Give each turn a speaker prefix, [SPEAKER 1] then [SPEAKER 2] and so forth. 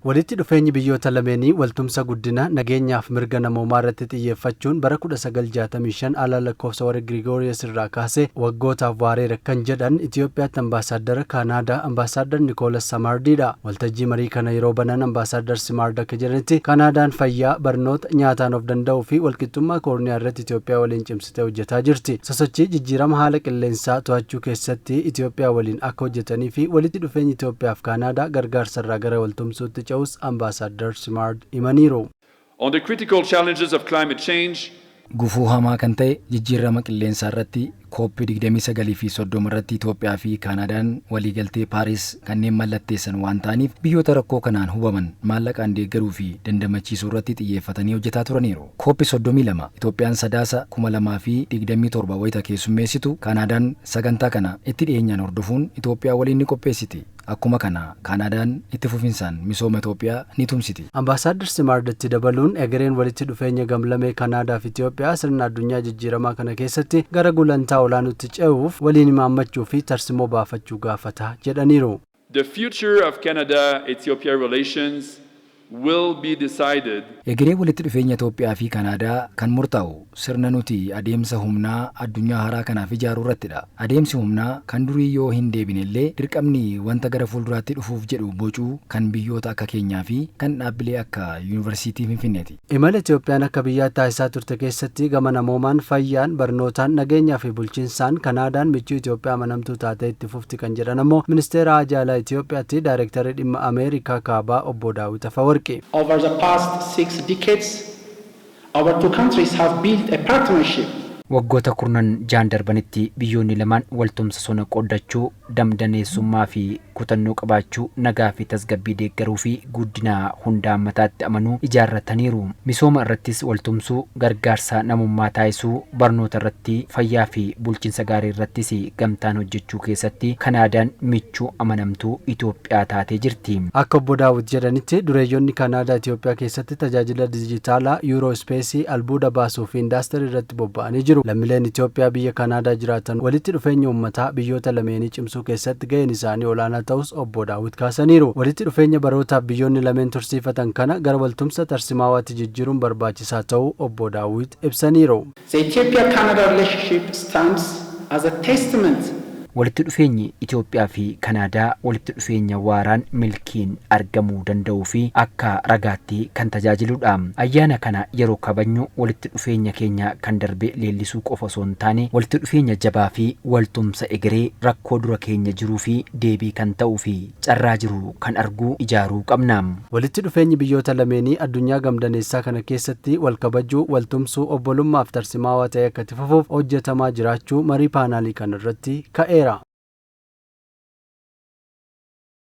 [SPEAKER 1] Walitti dhufeenyi biyyoota lameenii waltumsa guddina nageenyaaf mirga namoomaa irratti xiyyeeffachuun bara 1965 ala lakkoofsa warra Girigooriyas irraa kaasee waggootaaf waareera kan jedhan Itoophiyaatti ambaasaadara Kaanaadaa ambaasaadar Nikoolas Samardiidha. Waltajjii marii kana yeroo banan ambaasaadar Simaard akka jedhanitti Kaanaadaan fayyaa, barnoota, nyaataan of danda'uu fi walqixxummaa koorniyaa irratti Itoophiyaa waliin cimsitee hojjetaa jirti. Sosochii jijjiirama haala qilleensaa to'achuu keessatti Itoophiyaa waliin akka hojjetanii fi walitti dhufeenyi Itoophiyaaf Kaanaadaa gargaarsa irraa gara waltumsuutti Ambassador Simard Imaniro.
[SPEAKER 2] On the critical challenges of climate change,
[SPEAKER 3] gufuu hamaa kan ta'e jijjiirama qilleensaa irratti COP29 fi 30 irratti Itoophiyaa fi Kaanaadaan waliigaltee Paaris kanneen mallatteessan waan ta'aniif biyyoota rakkoo kanaan hubaman maallaqaan deeggaruu fi dandamachiisuu irratti xiyyeeffatanii hojjetaa turaniiru. COP32 Itoophiyaan sadaasa 2027 wayita keessummeessitu Kaanaadaan sagantaa kana itti dhiyeenyaan hordofuun Itoophiyaa waliin ni qopheessiti. Akkuma kana Kaanaadaan itti fufinsaan misooma Itoophiyaa ni tumsiti.
[SPEAKER 1] Ambaasaadar Simaarditti dabaluun egereen walitti dhufeenya gamlamee Kaanaadaa fi Itoophiyaa sirna addunyaa jijjiiramaa kana keessatti gara gulantaa olaanootti ce'uuf waliin imaammachuu fi tarsimoo baafachuu gaafata jedhaniiru.
[SPEAKER 2] The future of Canada-Ethiopia relations will be decided.
[SPEAKER 3] Egeree walitti dhufeenya Itoophiyaa fi Kaanaadaa kan murtaa'u sirna nuti adeemsa humnaa addunyaa haaraa kanaaf ijaaruu irrattidha. Adeemsi humnaa kan durii yoo hin deebinellee dirqamni wanta gara fuulduraatti dhufuuf jedhu bocuu kan biyyoota akka keenyaa fi kan dhaabbilee akka Yuunivarsiitii Finfinneeti.
[SPEAKER 1] Imala Itoophiyaan akka biyyaatti taasisaa turte keessatti gama namoomaan, fayyaan, barnootaan, nageenyaa fi bulchiinsaan Kaanaadaan michuu Itoophiyaa amanamtuu taatee itti fufti kan jedhan ammoo ministeera Haajaalaa Itoophiyaatti daayirektarii dhimma Ameerikaa kaabaa obbo Daawit Afawarqi.
[SPEAKER 4] Over the past 6 decades, our two countries have built a partnership.
[SPEAKER 5] Waggoota kurnan jaan darbanitti biyyoonni lamaan waltumsa sona qoddachuu, damdaneessummaa fi kutannoo qabaachuu, nagaa fi tasgabbii deeggaruu fi guddina hunda hammataatti amanuu ijaarrataniiru. Misooma irrattis waltumsuu, gargaarsa namummaa taasisuu, barnoota irratti, fayyaa fi bulchiinsa gaarii irrattis gamtaan hojjechuu keessatti Kaanaadaan michuu amanamtuu Itoophiyaa taatee jirti.
[SPEAKER 1] Akka obbo Daawit jedhanitti dureeyyoonni Kaanaadaa Itoophiyaa keessatti tajaajila dijitaalaa Yuurospeesii albuuda baasuu fi indaastirii irratti bobba'anii jiru. Lammiileen Itoophiyaa biyya Kaanaadaa jiraatan walitti dhufeenya uummataa biyyoota lameenii cimsuu keessatti gaheen isaanii olaanaa ta'us obbo Daawit kaasaniiru. Walitti dhufeenya barootaaf biyyoonni lameen tursiifatan kana gara waltumsa tarsimaawaatti jijjiiruun barbaachisaa ta'uu obbo Daawit ibsaniiru.
[SPEAKER 4] The Ethiopia-Canada relationship stands as a testament.
[SPEAKER 5] Walitti dhufeenyi Itoophiyaa fi Kaanaadaa walitti dhufeenya waaraan milkiin argamuu danda'uu fi akka ragaatti kan tajaajiludha. Ayyaana kana yeroo kabajnu walitti dhufeenya keenya kan darbe leellisuu qofa osoo hin taane walitti dhufeenya jabaa fi waltumsa egeree rakkoo dura keenya jiruu fi deebii kan ta'uu fi carraa jiru kan arguu ijaaruu qabna.
[SPEAKER 1] Walitti dhufeenyi biyyoota lameenii addunyaa gamdaneessaa kana keessatti wal kabajuu, waltumsuu, obbolummaaf tarsimaawaa ta'e akka itti fufuuf hojjetamaa jiraachuu marii paanaalii kana irratti ka'eera.